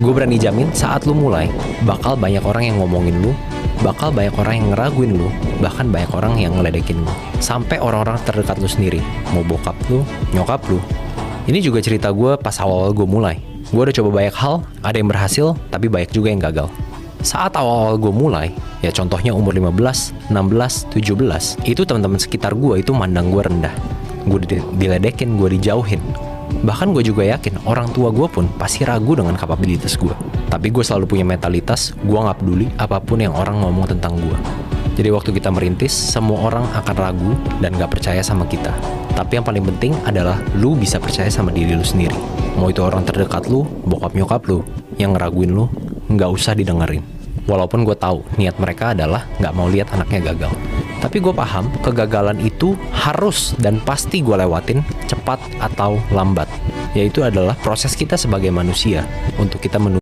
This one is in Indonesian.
Gue berani jamin saat lu mulai, bakal banyak orang yang ngomongin lu, bakal banyak orang yang ngeraguin lu, bahkan banyak orang yang ngeledekin lu. Sampai orang-orang terdekat lu sendiri, mau bokap lu, nyokap lu. Ini juga cerita gue pas awal-awal gue mulai. Gue udah coba banyak hal, ada yang berhasil, tapi banyak juga yang gagal. Saat awal-awal gue mulai, ya contohnya umur 15, 16, 17, itu teman-teman sekitar gue itu mandang gue rendah. Gue diledekin, gue dijauhin. Bahkan gue juga yakin orang tua gue pun pasti ragu dengan kapabilitas gue. Tapi gue selalu punya mentalitas, gue gak peduli apapun yang orang ngomong tentang gue. Jadi waktu kita merintis, semua orang akan ragu dan gak percaya sama kita. Tapi yang paling penting adalah lu bisa percaya sama diri lu sendiri. Mau itu orang terdekat lu, bokap nyokap lu, yang ngeraguin lu, gak usah didengerin. Walaupun gue tahu niat mereka adalah gak mau lihat anaknya gagal. Tapi gue paham kegagalan itu harus dan pasti gue lewatin cepat atau lambat. Yaitu adalah proses kita sebagai manusia untuk kita menuju